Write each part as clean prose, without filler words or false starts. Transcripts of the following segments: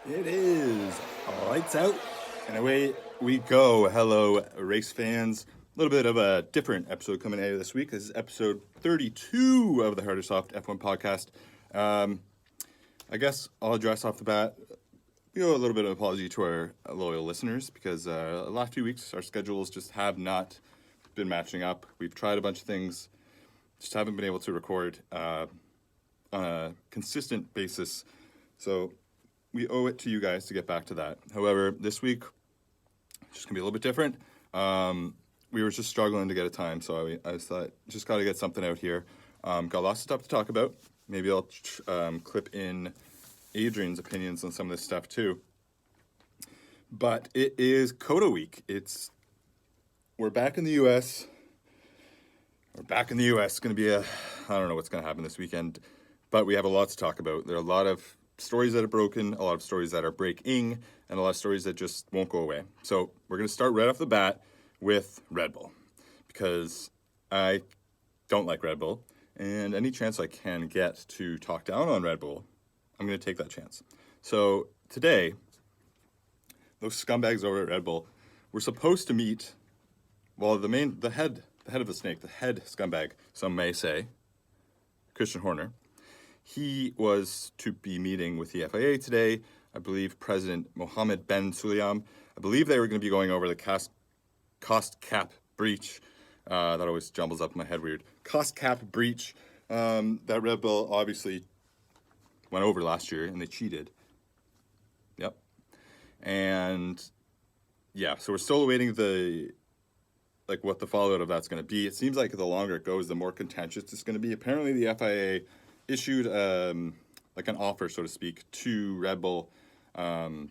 It is lights out and away we go. Hello, race fans. A little bit of a different episode coming out this week. This is episode 32 of the Harder Soft F1 podcast. I guess I'll address off the bat, a little bit of apology to our loyal listeners because the last few weeks our schedules just have not been matching up. We've tried a bunch of things, just haven't been able to record on a consistent basis. So we owe it to you guys to get back to that. However, this week, it's just going to be a little bit different. We were just struggling to get a time, so I thought, just got to get something out here. Got lots of stuff to talk about. Maybe I'll clip in Adrian's opinions on some of this stuff too. But it is COTA week. We're back in the U.S. It's going to be I don't know what's going to happen this weekend, but we have a lot to talk about. There are a lot of stories that are broken, a lot of stories that are breaking, and a lot of stories that just won't go away. So we're going to start right off the bat with Red Bull, because I don't like Red Bull, and any chance I can get to talk down on Red Bull, I'm going to take that chance. So today, those scumbags over at Red Bull were supposed to meet, well, the head of the snake, the head scumbag, some may say, Christian Horner. He was to be meeting with the FIA today. I believe President Mohammed Ben Sulayem. I believe they were going to be going over the cost cap breach. That always jumbles up in my head weird. Cost cap breach that Red Bull obviously went over last year, and they cheated. Yep. And yeah, so we're still awaiting what the fallout of that's going to be. It seems like the longer it goes, the more contentious it's going to be. Apparently, the FIA issued an offer, so to speak, to Red Bull, and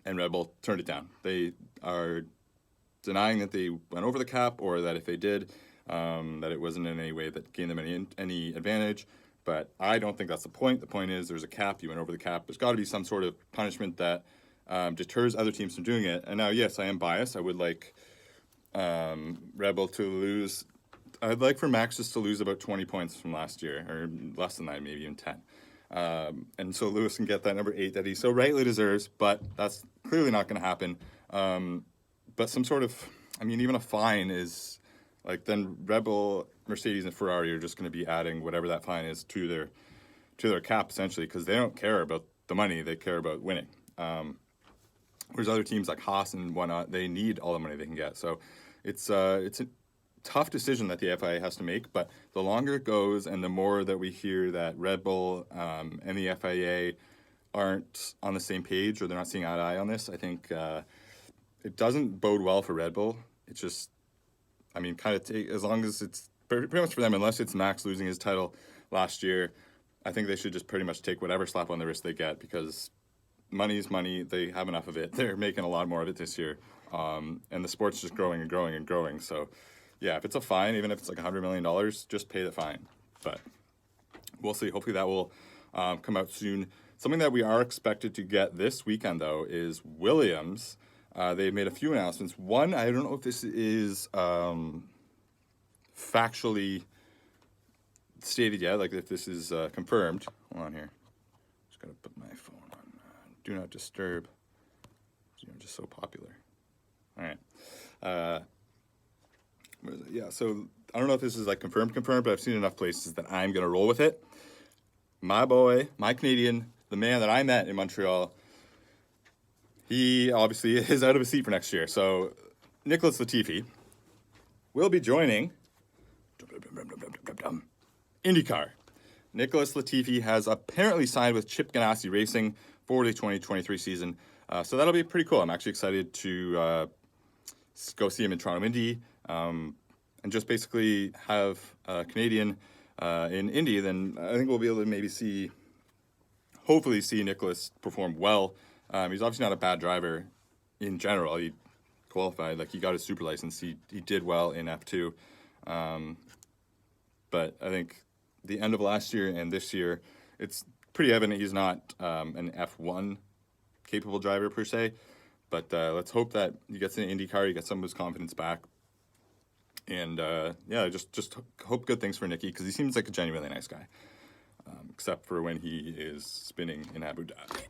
Red Bull turned it down. They are denying that they went over the cap, or that if they did, that it wasn't in any way that gained them any advantage. But I don't think that's the point. The point is there's a cap. You went over the cap. There's got to be some sort of punishment that deters other teams from doing it. And now, yes, I am biased. I would like Red Bull to lose. I'd like for Max just to lose about 20 points from last year, or less than that, maybe even 10. And so Lewis can get that number 8 that he so rightly deserves, but that's clearly not going to happen. But some sort of, even a fine is, then Red Bull, Mercedes, and Ferrari are just going to be adding whatever that fine is to their cap, essentially, because they don't care about the money, they care about winning. Whereas other teams like Haas and whatnot, they need all the money they can get. So it's a tough decision that the FIA has to make, but the longer it goes and the more that we hear that Red Bull and the FIA aren't on the same page, or they're not seeing eye to eye on this, I think it doesn't bode well for Red Bull. It's just, as long as it's pretty much for them, unless it's Max losing his title last year, I think they should just pretty much take whatever slap on the wrist they get, because money is money. They have enough of it. They're making a lot more of it this year. And the sport's just growing and growing and growing. So, yeah, if it's a fine, even if it's like $100 million, just pay the fine. But we'll see. Hopefully that will come out soon. Something that we are expected to get this weekend, though, is Williams. They've made a few announcements. One, I don't know if this is factually stated yet, like if this is confirmed. Hold on here. Just got to put my phone on Do Not Disturb. Just so popular. All right. Where is it? Yeah, so I don't know if this is confirmed, but I've seen enough places that I'm going to roll with it. My boy, my Canadian, the man that I met in Montreal, he obviously is out of his seat for next year. So Nicholas Latifi will be joining IndyCar. Nicholas Latifi has apparently signed with Chip Ganassi Racing for the 2023 season. So that'll be pretty cool. I'm actually excited to go see him in Toronto Indy, and just basically have a Canadian in Indy. Then I think we'll be able to hopefully see Nicholas perform well. He's obviously not a bad driver in general. He qualified, he got his super license. He did well in F2. But I think the end of last year and this year, it's pretty evident he's not an F1 capable driver per se. But let's hope that he gets in IndyCar, he gets some of his confidence back. And just hope good things for Nicky, because he seems like a genuinely nice guy, except for when he is spinning in Abu Dhabi.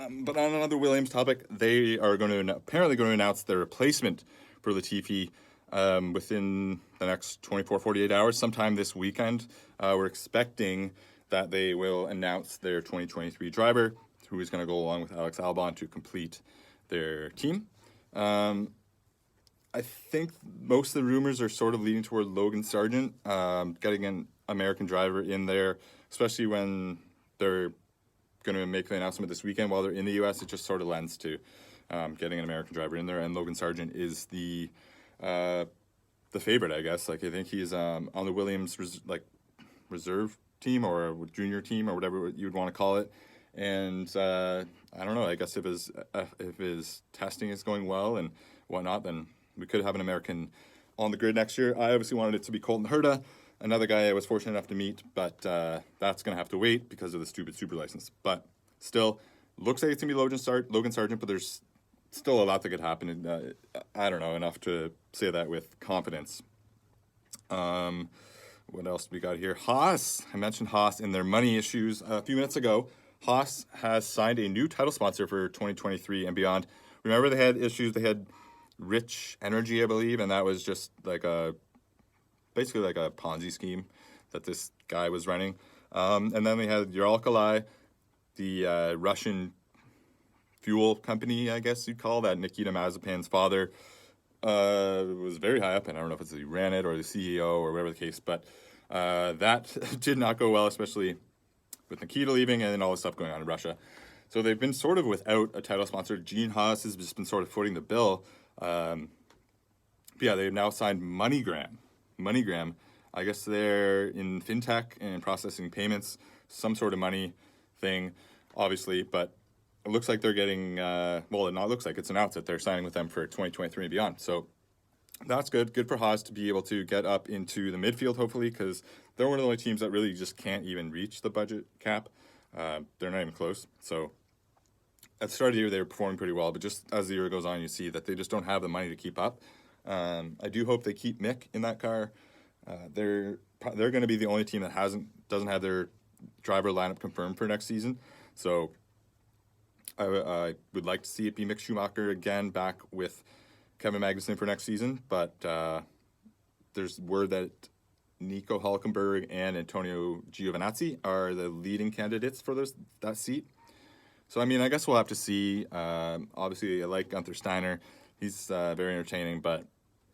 But on another Williams topic, they are apparently going to announce their replacement for Latifi within the next 24, 48 hours, sometime this weekend. We're expecting that they will announce their 2023 driver, who is going to go along with Alex Albon to complete their team. I think most of the rumors are sort of leading toward Logan Sargent, getting an American driver in there, especially when they're going to make the announcement this weekend while they're in the U.S. It just sort of lends to getting an American driver in there, and Logan Sargent is the favorite, I guess. Like, I think he's on the Williams reserve team or junior team or whatever you would want to call it. And I don't know. I guess if his testing is going well and whatnot, then we could have an American on the grid next year. I obviously wanted it to be Colton Herta, another guy I was fortunate enough to meet, but that's going to have to wait because of the stupid super license. But still, looks like it's going to be Logan Sargent, but there's still a lot that could happen. And, I don't know, enough to say that with confidence. What else do we got here? Haas. I mentioned Haas in their money issues a few minutes ago. Haas has signed a new title sponsor for 2023 and beyond. Remember, they had issues. They had Rich Energy, I believe, and that was just basically like a Ponzi scheme that this guy was running. And then they had Uralkali, the Russian fuel company, I guess you'd call that. Nikita Mazepan's father was very high up, and I don't know if it's he ran it or the CEO or whatever the case, but that did not go well, especially with Nikita leaving and then all the stuff going on in Russia. So they've been sort of without a title sponsor. Gene Haas has just been sort of footing the bill. Yeah, they've now signed MoneyGram. MoneyGram, I guess they're in fintech and processing payments, some sort of money thing, obviously, but it looks like they're getting, well, it not looks like, it's announced that they're signing with them for 2023 and beyond. So that's good. Good for Haas to be able to get up into the midfield, hopefully, because they're one of the only teams that really just can't even reach the budget cap. They're not even close. So at the start of the year, they were performing pretty well, but just as the year goes on, you see that they just don't have the money to keep up. I do hope they keep Mick in that car. They're going to be the only team that doesn't have their driver lineup confirmed for next season. So I would like to see it be Mick Schumacher again back with Kevin Magnussen for next season, but there's word that Nico Hülkenberg and Antonio Giovinazzi are the leading candidates for that seat. So, I mean, I guess we'll have to see. Obviously, I like Gunther Steiner. He's very entertaining, but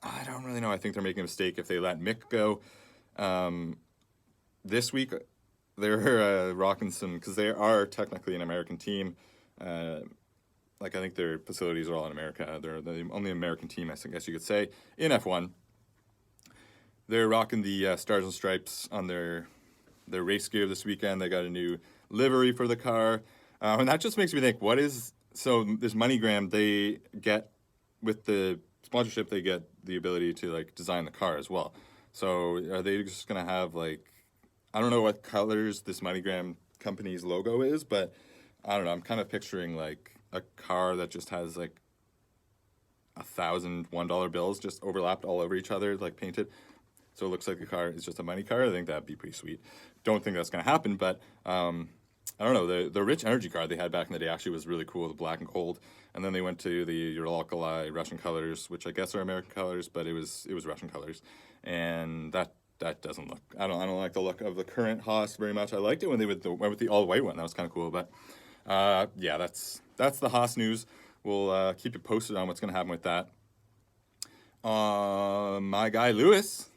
I don't really know. I think they're making a mistake if they let Mick go. This week, they're rocking some, because they are technically an American team. I think their facilities are all in America. They're the only American team, I guess you could say, in F1. They're rocking the Stars and Stripes on their race gear this weekend. They got a new livery for the car. And that just makes me think, so this MoneyGram, they get, with the sponsorship, they get the ability to, design the car as well. So are they just going to have, I don't know what colors this MoneyGram company's logo is, but I don't know. I'm kind of picturing, a car that just has, 1,000 $1 bills just overlapped all over each other, painted. So it looks like the car is just a money car. I think that'd be pretty sweet. Don't think that's going to happen, but I don't know. The Rich Energy car they had back in the day actually was really cool, the black and gold. And then they went to the Uralkali Russian colors, which I guess are American colors, but it was Russian colors. And that doesn't look. I don't like the look of the current Haas very much. I liked it when they went with the all white one. That was kind of cool. But yeah, that's the Haas news. We'll keep you posted on what's going to happen with that. My guy Lewis.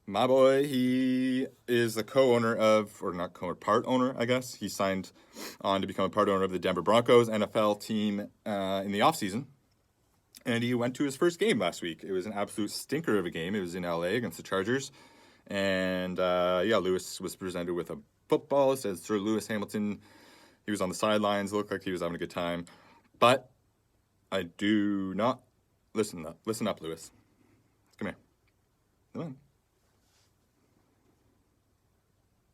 My boy, he is the co-owner of, or not co-owner, part owner, I guess. He signed on to become a part owner of the Denver Broncos NFL team in the offseason. And he went to his first game last week. It was an absolute stinker of a game. It was in LA against the Chargers. And Lewis was presented with a football. It says Sir Lewis Hamilton. He was on the sidelines. It looked like he was having a good time. But I do not... Listen up, Lewis. Come here. Come on.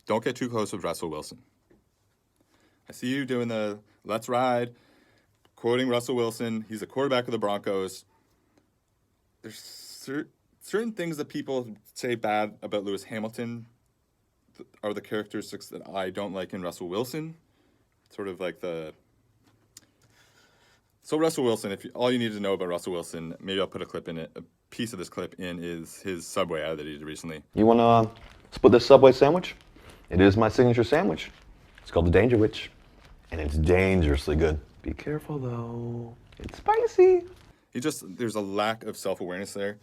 Don't get too close with Russell Wilson. I see you doing the let's ride, quoting Russell Wilson. He's the quarterback of the Broncos. There's certain things that people say bad about Lewis Hamilton are the characteristics that I don't like in Russell Wilson. Sort of like the So Russell Wilson, all you need to know about Russell Wilson, maybe I'll put a clip in it. A piece of this clip in is his Subway ad that he did recently. You want to split this Subway sandwich? It is my signature sandwich. It's called the Danger Witch, and it's dangerously good. Be careful though, it's spicy. There's a lack of self-awareness there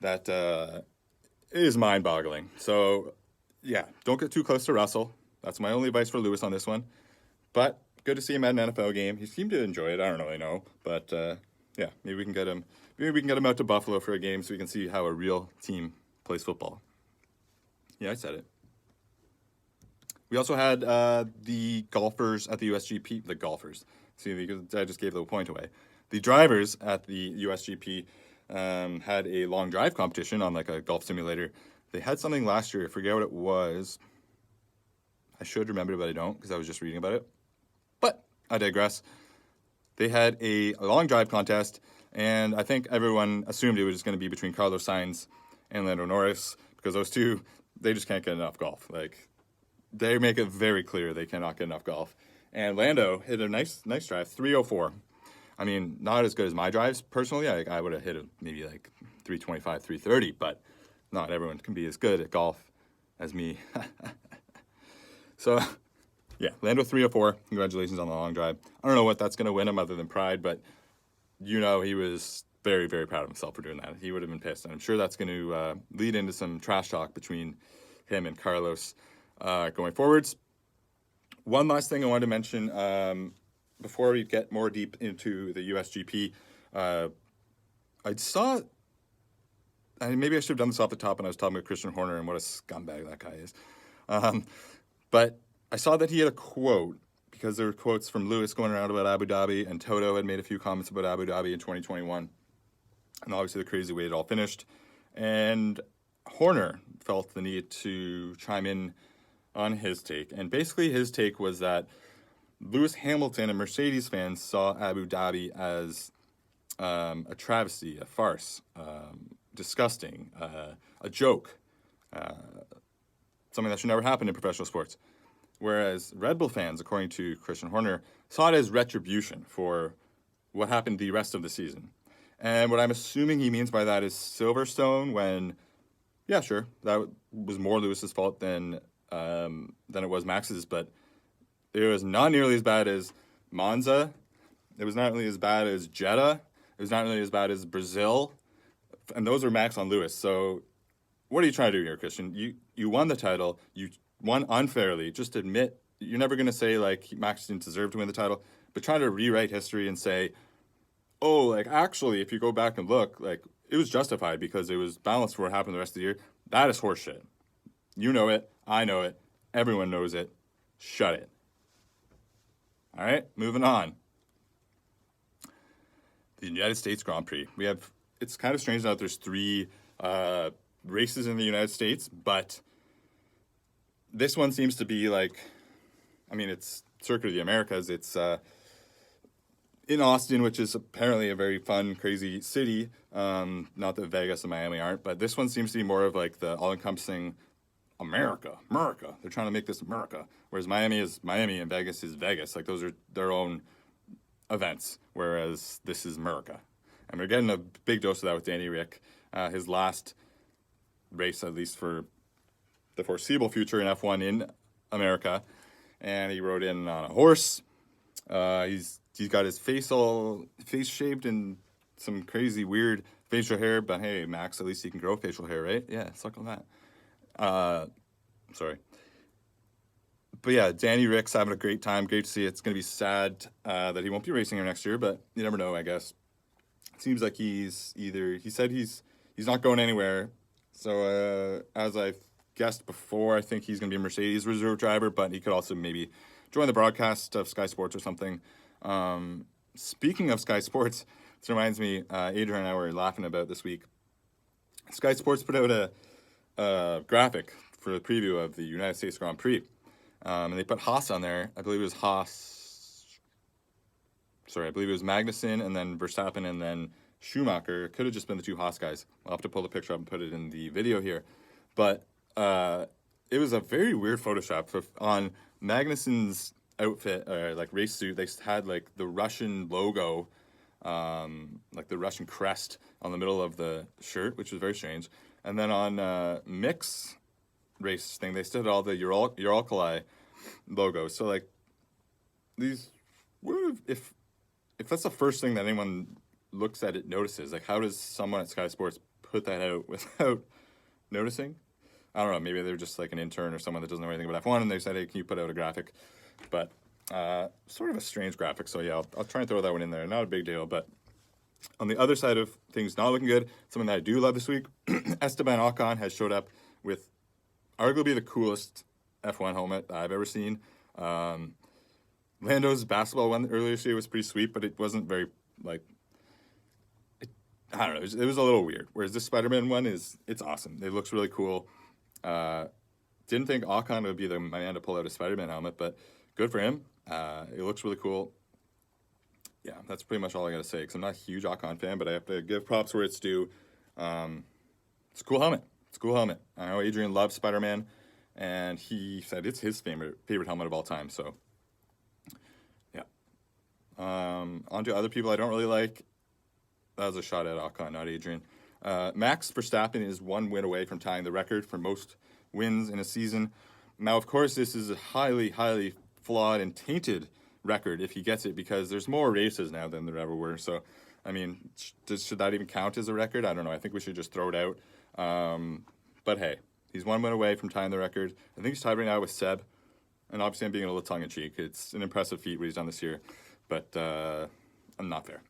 that is mind-boggling. So, yeah, don't get too close to Russell. That's my only advice for Lewis on this one. But good to see him at an NFL game. He seemed to enjoy it. I don't really know, but yeah, maybe we can get him. Maybe we can get him out to Buffalo for a game so we can see how a real team plays football. Yeah, I said it. We also had the golfers at the USGP. The golfers. See, because I just gave the point away. The drivers at the USGP had a long drive competition on like a golf simulator. They had something last year. I forget what it was. I should remember, but I don't because I was just reading about it. But I digress. They had a long drive contest, and I think everyone assumed it was just going to be between Carlos Sainz and Lando Norris because those two, they just can't get enough golf. Like, they make it very clear they cannot get enough golf. And Lando hit a nice drive, 304. I mean, not as good as my drives. Personally, I would have hit it maybe like 325, 330, but not everyone can be as good at golf as me. So, yeah, Lando 304. Congratulations on the long drive. I don't know what that's going to win him other than pride, but he was very, very proud of himself for doing that. He would have been pissed, and I'm sure that's going to lead into some trash talk between him and Carlos going forwards. One last thing I wanted to mention before we get more deep into the USGP, I saw, and maybe I should have done this off the top when I was talking about Christian Horner and what a scumbag that guy is. But I saw that he had a quote, because there were quotes from Lewis going around about Abu Dhabi, and Toto had made a few comments about Abu Dhabi in 2021, and obviously the crazy way it all finished. And Horner felt the need to chime in on his take. And basically his take was that Lewis Hamilton and Mercedes fans saw Abu Dhabi as a travesty, a farce, disgusting, a joke, something that should never happen in professional sports. Whereas Red Bull fans, according to Christian Horner, saw it as retribution for what happened the rest of the season. And what I'm assuming he means by that is Silverstone, when, yeah, sure, that was more Lewis's fault than it was Max's, but it was not nearly as bad as Monza. It was not nearly as bad as Jeddah. It was not nearly as bad as Brazil. And those were Max on Lewis. So what are you trying to do here, Christian? You won the title. You won unfairly. Just admit, you're never going to say, like, Max didn't deserve to win the title, but trying to rewrite history and say, oh, like, actually, if you go back and look, like, it was justified because it was balanced for what happened the rest of the year. That is horseshit. You know it. I know it. Everyone knows it. Shut it. All right, moving on. The United States Grand Prix. It's kind of strange that there's 3 races in the United States, but this one seems to be like, I mean, it's Circuit of the Americas. It's in Austin, which is apparently a very fun, crazy city. Not that Vegas and Miami aren't, but this one seems to be more of like the all-encompassing America. They're trying to make this America. Whereas Miami is Miami and Vegas is Vegas. Like, those are their own events, whereas this is America. And we're getting a big dose of that with Danny Rick. His last race, at least for the foreseeable future in F1 in America. And he rode in on a horse. He's got his face shaved and some crazy weird facial hair. But hey, Max, at least he can grow facial hair, right? Yeah, suck on that. Sorry. But yeah, Danny Rick's having a great time. Great to see. It's going to be sad that he won't be racing here next year, but you never know, I guess. It seems like he said he's not going anywhere. So as I've guessed before, I think he's going to be a Mercedes reserve driver, but he could also maybe join the broadcast of Sky Sports or something. Speaking of Sky Sports, this reminds me, Adrian and I were laughing about this week. Sky Sports put out a graphic for the preview of the United States Grand Prix. And they put Haas on there. I believe it was Magnussen and then Verstappen and then Schumacher. It could have just been the 2 Haas guys. I'll have to pull the picture up and put it in the video here. But it was a very weird Photoshop on Magnussen's outfit or like race suit. They had like the Russian logo, like the Russian crest on the middle of the shirt, which was very strange. And then on mix race thing, they still had all the Uralkali logo. So like these, if that's the first thing that anyone looks at it notices, like how does someone at Sky Sports put that out without noticing? I don't know. Maybe they're just like an intern or someone that doesn't know anything about F1, and they said, "Hey, can you put out a graphic?" But sort of a strange graphic. So yeah, I'll try and throw that one in there. Not a big deal, but on the other side of things, not looking good. Something that I do love this week: Esteban Ocon has showed up with arguably the coolest F1 helmet I've ever seen. Lando's basketball one earlier this year was pretty sweet, but it wasn't very like. I don't know. It was a little weird. Whereas this Spiderman one it's awesome. It looks really cool. Didn't think Ocon would be the man to pull out a Spider-Man helmet, but good for him. It looks really cool. Yeah, that's pretty much all I got to say, because I'm not a huge Ocon fan, but I have to give props where it's due. It's a cool helmet. It's a cool helmet. I know Adrian loves Spider-Man, and he said it's his favorite helmet of all time, so yeah. On to other people I don't really like. That was a shot at Ocon, not Adrian. Max Verstappen is 1 win away from tying the record for most wins in a season. Now, of course, this is a highly, highly flawed and tainted record if he gets it, because there's more races now than there ever were. So, I mean, should that even count as a record? I don't know. I think we should just throw it out. But hey, he's 1 win away from tying the record. I think he's tied right now with Seb. And obviously, I'm being a little tongue-in-cheek. It's an impressive feat what he's done this year. But I'm not fair.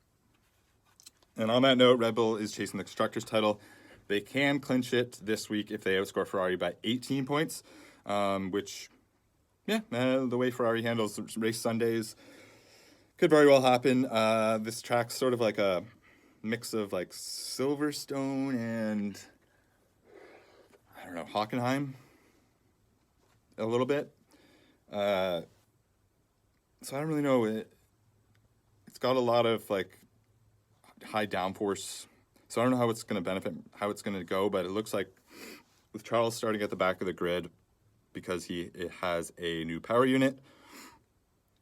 And on that note, Red Bull is chasing the Constructors title. They can clinch it this week if they outscore Ferrari by 18 points, which, yeah, the way Ferrari handles race Sundays could very well happen. This track's sort of like a mix of like Silverstone and, I don't know, Hockenheim a little bit. So I don't really know. It's got a lot of like high downforce, so I don't know how it's going to benefit, how it's going to go, but it looks like with Charles starting at the back of the grid because it has a new power unit,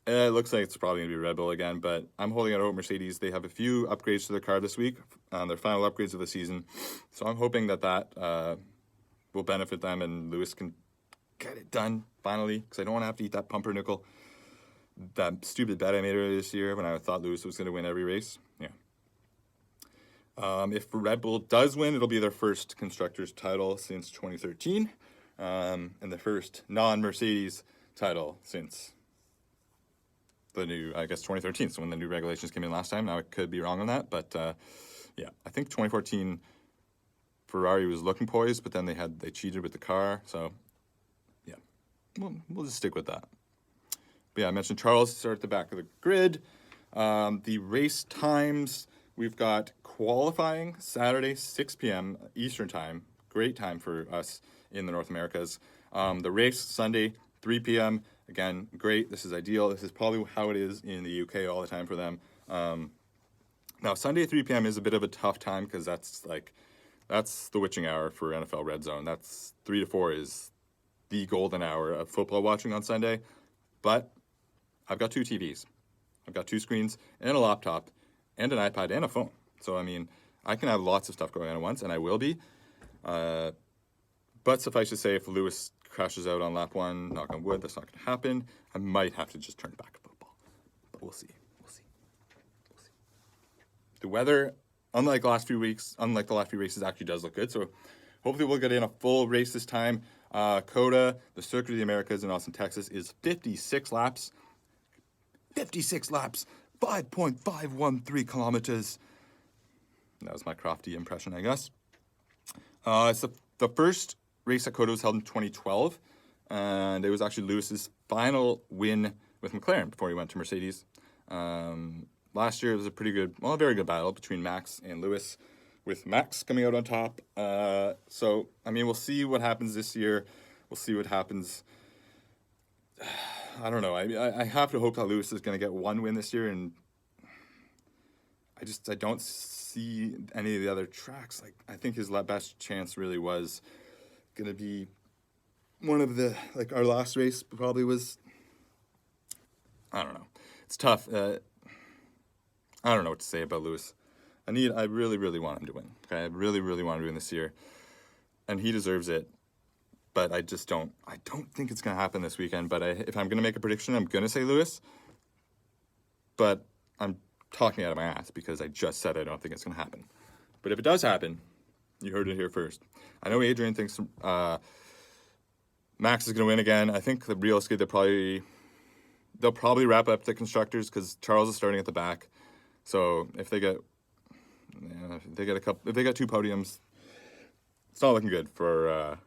it looks like it's probably going to be Red Bull again, but I'm holding out hope Mercedes. They have a few upgrades to their car this week, their final upgrades of the season, so I'm hoping that will benefit them and Lewis can get it done finally, because I don't want to have to eat that pumpernickel, that stupid bet I made earlier this year when I thought Lewis was going to win every race. Yeah. If Red Bull does win, it'll be their first Constructors title since 2013, and the first non-Mercedes title since the new, I guess, 2013, so when the new regulations came in last time. Now, I could be wrong on that, but yeah, I think 2014 Ferrari was looking poised, but then they cheated with the car, so yeah, we'll just stick with that. But yeah, I mentioned Charles start at the back of the grid. The race times, we've got qualifying Saturday, 6 p.m. Eastern time. Great time for us in the North Americas. The race Sunday, 3 p.m. Again, great. This is ideal. This is probably how it is in the UK all the time for them. Now, Sunday at 3 p.m. is a bit of a tough time because that's the witching hour for NFL Red Zone. That's 3 to 4 is the golden hour of football watching on Sunday. But I've got 2 TVs. I've got 2 screens and a laptop and an iPad and a phone. So, I mean, I can have lots of stuff going on at once, and I will be. But suffice to say, if Lewis crashes out on lap 1, knock on wood, that's not going to happen. I might have to just turn back to football. But we'll see. The weather, unlike the last few races, actually does look good. So hopefully we'll get in a full race this time. COTA, the Circuit of the Americas in Austin, Texas, is 56 laps. 56 laps, 5.513 kilometers. That was my crafty impression, I guess. It's the first race at COTA was held in 2012, and it was actually Lewis's final win with McLaren before he went to Mercedes. Last year it was a very good battle between Max and Lewis, with Max coming out on top. So, I mean, we'll see what happens this year. We'll see what happens. I don't know. I have to hope that Lewis is going to get 1 win this year, and I don't see any of the other tracks. Like, I think his best chance really was going to be one of the, like, our last race probably was I don't know. It's tough. I don't know what to say about Lewis. I really, really want him to win. Okay, I really, really want him to win this year, and he deserves it. But I just don't. I don't think it's going to happen this weekend. But if I'm going to make a prediction, I'm going to say Lewis. But I'm talking out of my ass because I just said I don't think it's going to happen. But if it does happen, you heard it here first. I know Adrian thinks Max is going to win again. I think the realistically they'll probably wrap up the constructors because Charles is starting at the back. So if they get if they got 2 podiums, it's not looking good for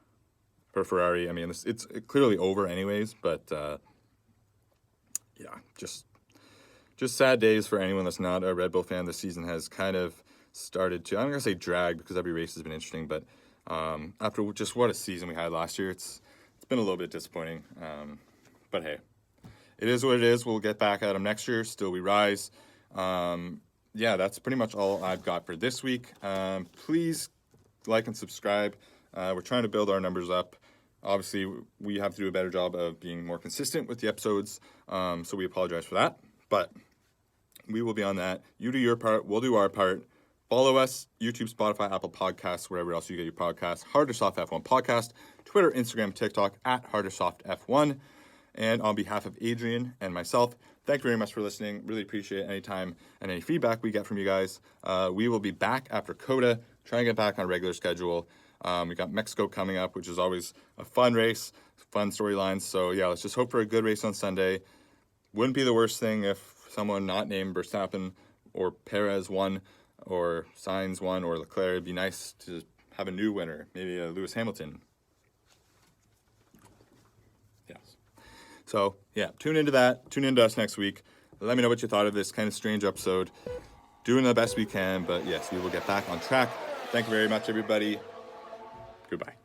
Ferrari. I mean, it's clearly over anyways. But yeah, just sad days for anyone that's not a Red Bull fan. The season has kind of started to, I'm not going to say drag because every race has been interesting, but after just what a season we had last year, it's been a little bit disappointing. But hey, it is what it is. We'll get back at them next year. Still we rise. Yeah, that's pretty much all I've got for this week. Please like and subscribe. We're trying to build our numbers up. Obviously, we have to do a better job of being more consistent with the episodes, so we apologize for that. But we will be on that. You do your part. We'll do our part. Follow us, YouTube, Spotify, Apple Podcasts, wherever else you get your podcasts. Hard or Soft F1 Podcast. Twitter, Instagram, TikTok, at Hard or Soft F1. And on behalf of Adrian and myself, thank you very much for listening. Really appreciate any time and any feedback we get from you guys. We will be back after COTA, try and get back on a regular schedule. We got Mexico coming up, which is always a fun race, fun storylines. So yeah, let's just hope for a good race on Sunday. Wouldn't be the worst thing if someone not named Verstappen or Perez won, or Sainz won, or Leclerc. It'd be nice to have a new winner, maybe a Lewis Hamilton. Yes. So yeah, tune into that. Tune into us next week. Let me know what you thought of this kind of strange episode. Doing the best we can, but yes, we will get back on track. Thank you very much, everybody. Goodbye.